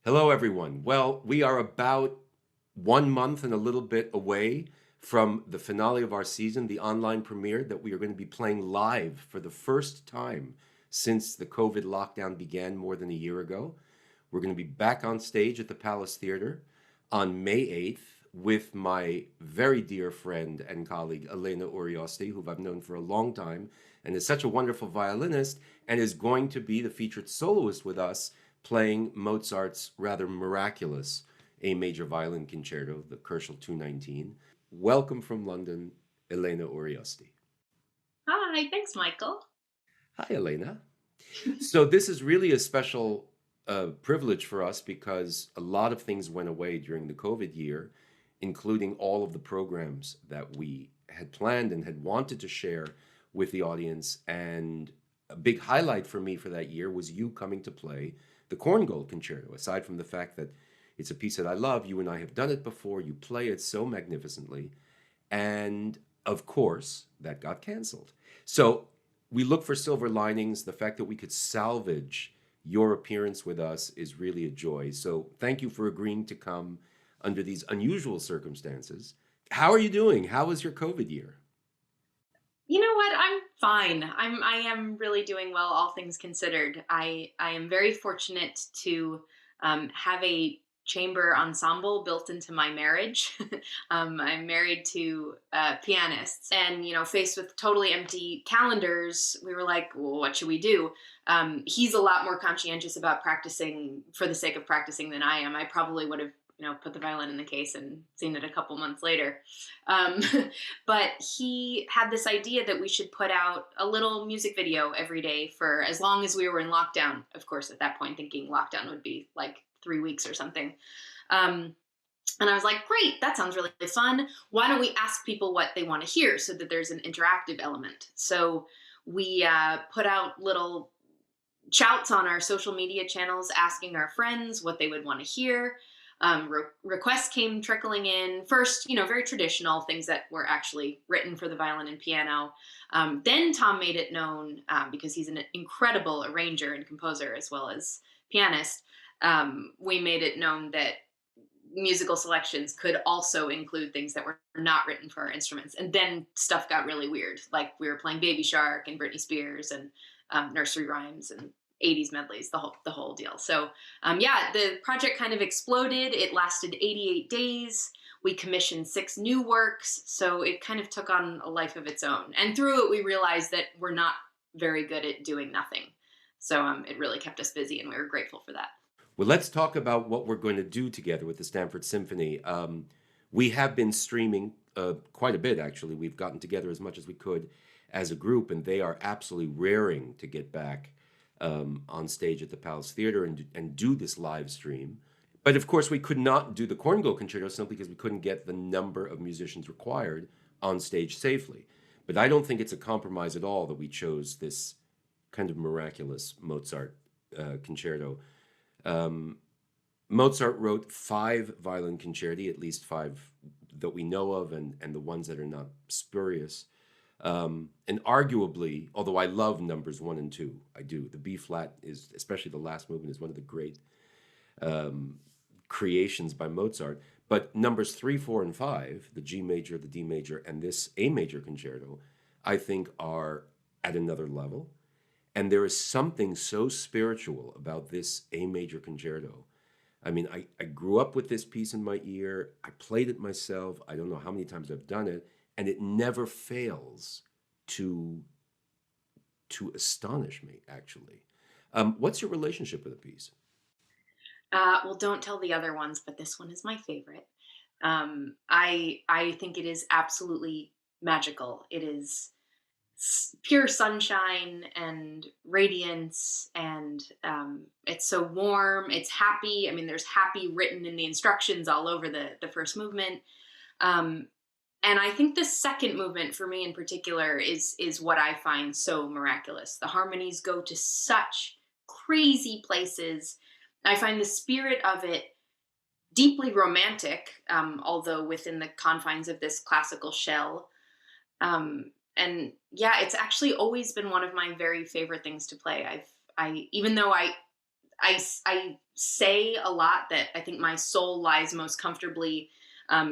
Hello, everyone. Well, we are about 1 month and a little bit away from the finale of our season, the online premiere that we are going to be playing live for the first time since the COVID lockdown began more than a year ago. We're going to be back on stage at the Palace Theater on May 8th with my very dear friend and colleague, Elena Urioste, who I've known for a long time and is such a wonderful violinist and is going to be the featured soloist with us playing Mozart's rather miraculous A major violin concerto, the Kerschel 219. Welcome from London, Elena Urioste. Hi, thanks, Michael. Hi, Elena. So this is really a special privilege for us because a lot of things went away during the COVID year, including all of the programs that we had planned and had wanted to share with the audience. And a big highlight for me for that year was you coming to play the Korngold Concerto. Aside from the fact that it's a piece that I love, you and I have done it before, you play it so magnificently. And of course, that got canceled. So we look for silver linings. The fact that we could salvage your appearance with us is really a joy. So thank you for agreeing to come under these unusual circumstances. How are you doing? How was your COVID year? You know what? I'm fine. I am really doing well, all things considered. I am very fortunate to have a chamber ensemble built into my marriage. I'm married to pianists, and faced with totally empty calendars, we were like, well, what should we do? He's a lot more conscientious about practicing for the sake of practicing than I am. I probably would have put the violin in the case and seen it a couple months later. Um, but he had this idea that we should put out a little music video every day for as long as we were in lockdown. Of course, at that point, thinking lockdown would be like 3 weeks or something. Um, and I was like, great, that sounds really fun. Why don't we ask people what they want to hear so that there's an interactive element? So we put out little shouts on our social media channels asking our friends what they would want to hear. Requests came trickling in. First, very traditional things that were actually written for the violin and piano. Then Tom made it known, because he's an incredible arranger and composer as well as pianist. We made it known that musical selections could also include things that were not written for our instruments. And then stuff got really weird. Like we were playing Baby Shark and Britney Spears and nursery rhymes and 80s medleys, the whole deal. So yeah, the project kind of exploded. It lasted 88 days. We commissioned 6 new works, so it kind of took on a life of its own. And through it, we realized that we're not very good at doing nothing. So it really kept us busy, and we were grateful for that. Well, let's talk about what we're going to do together with the Stamford Symphony. We have been streaming quite a bit, actually. We've gotten together as much as we could as a group, and they are absolutely raring to get back on stage at the Palace Theater and do this live stream. But of course, we could not do the Korngold Concerto simply because we couldn't get the number of musicians required on stage safely. But I don't think it's a compromise at all that we chose this kind of miraculous Mozart concerto. Um, Mozart wrote 5 violin concerti, at least 5 that we know of, and the ones that are not spurious. And arguably, although I love numbers 1 and 2, I do. The B flat is, especially the last movement, is one of the great um, creations by Mozart. But numbers 3, 4, and 5, the G major, the D major, and this A major concerto, I think are at another level. And there is something so spiritual about this A major concerto. I mean, I grew up with this piece in my ear. I played it myself. I don't know how many times I've done it, and it never fails to to astonish me, actually. What's your relationship with the piece? Well, don't tell the other ones, but this one is my favorite. I think it is absolutely magical. It is pure sunshine and radiance, and it's so warm. It's happy. I mean, there's happy written in the instructions all over the first movement. Um, and I think the second movement, for me in particular, is what I find so miraculous. The harmonies go to such crazy places. I find the spirit of it deeply romantic, although within the confines of this classical shell. And yeah, it's actually always been one of my very favorite things to play. I even though I say a lot that I think my soul lies most comfortably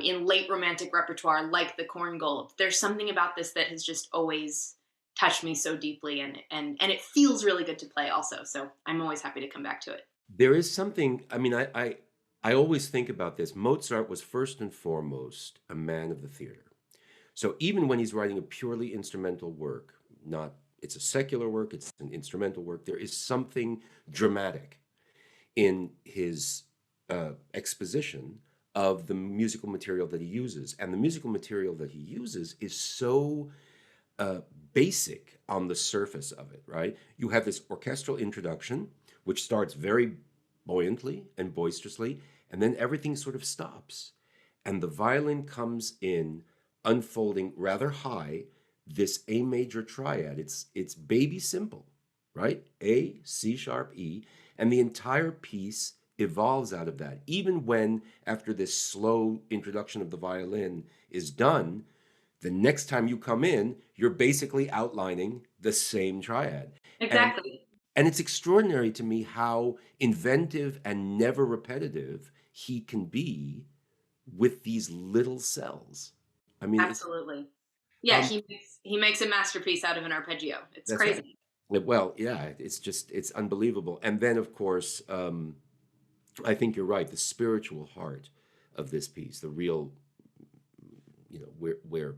in late romantic repertoire, like the Corn Gold. There's something about this that has just always touched me so deeply, and it feels really good to play also. So I'm always happy to come back to it. There is something, I mean, I always think about this. Mozart was first and foremost a man of the theater. So even when he's writing a purely instrumental work, not it's a secular work, it's an instrumental work, there is something dramatic in his exposition of the musical material that he uses. And the musical material that he uses is so uh, basic on the surface of it, right? You have this orchestral introduction, which starts very buoyantly and boisterously, and then everything sort of stops. And the violin comes in, unfolding rather high, this A major triad. It's baby simple, right? A, C sharp, E, and the entire piece evolves out of that. Even when, after this slow introduction of the violin is done, the next time you come in, you're basically outlining the same triad. And Exactly. and it's extraordinary to me how inventive and never repetitive he can be with these little cells. I mean, it's Absolutely. Yeah, um he makes a masterpiece out of an arpeggio. It's that's right. crazy. Well, yeah, it's unbelievable. And then of course, I think you're right, the spiritual heart of this piece, the real, where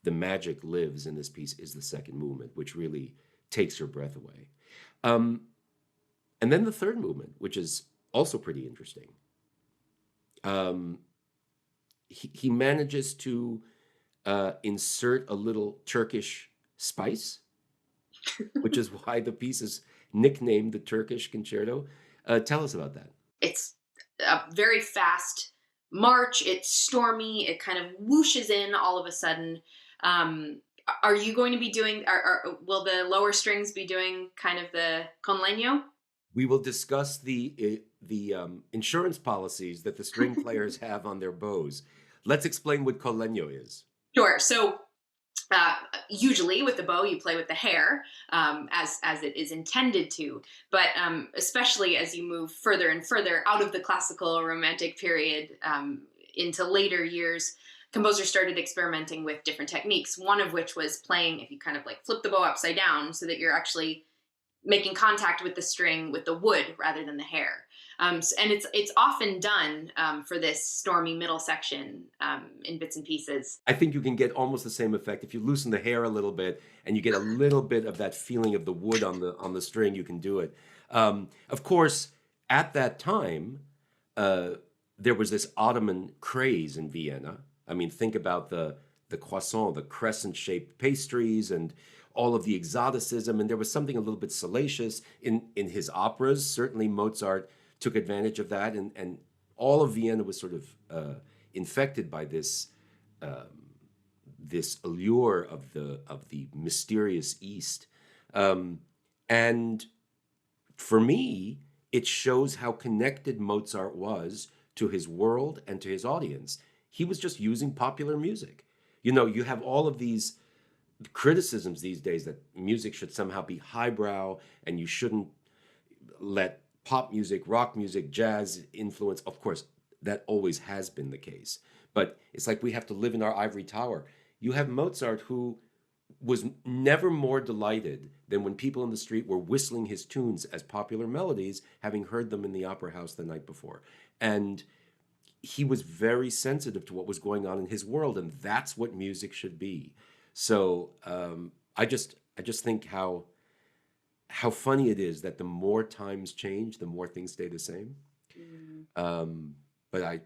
the magic lives in this piece is the second movement, which really takes your breath away. Um, and then the third movement, which is also pretty interesting. Um, he manages to insert a little Turkish spice, which is why the piece is nicknamed the Turkish Concerto. Tell us about that. It's a very fast march. It's stormy. It kind of whooshes in all of a sudden. Are you going to be doing? Will the lower strings be doing kind of the con legno? We will discuss the insurance policies that the string players have on their bows. Let's explain what collegno is. Sure. So uh, usually with the bow, you play with the hair as it is intended to. But especially as you move further and further out of the classical romantic period into later years, composers started experimenting with different techniques. One of which was playing if you kind of like flip the bow upside down so that you're actually making contact with the string with the wood rather than the hair. And it's often done for this stormy middle section in bits and pieces. I think you can get almost the same effect if you loosen the hair a little bit and you get a little bit of that feeling of the wood on the string. You can do it. Of course, at that time, uh, there was this Ottoman craze in Vienna. I mean, think about the croissant, the crescent-shaped pastries, and all of the exoticism. And there was something a little bit salacious in his operas. Certainly, Mozart took advantage of that, and all of Vienna was sort of infected by this allure of the mysterious East. Um, and for me, it shows how connected Mozart was to his world and to his audience. He was just using popular music. You have all of these criticisms these days that music should somehow be highbrow and you shouldn't let pop music, rock music, jazz influence. Of course, that always has been the case. But it's like we have to live in our ivory tower. You have Mozart, who was never more delighted than when people in the street were whistling his tunes as popular melodies, having heard them in the opera house the night before. And he was very sensitive to what was going on in his world, and that's what music should be. So I just think how funny it is that the more times change, the more things stay the same. Mm. But I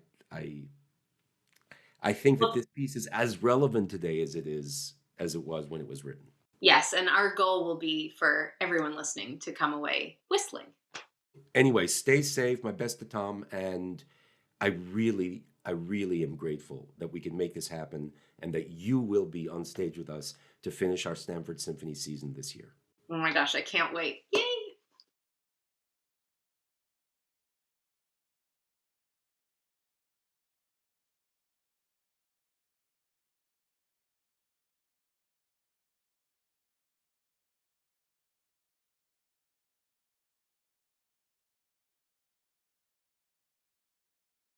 think that Well, this piece is as relevant today as it was when it was written. yes, and our goal will be for everyone listening to come away whistling. Anyway, stay safe. My best to Tom, and I really am grateful that we can make this happen, and that you will be on stage with us to finish our Stamford Symphony season this year. Oh my gosh, I can't wait. Yay!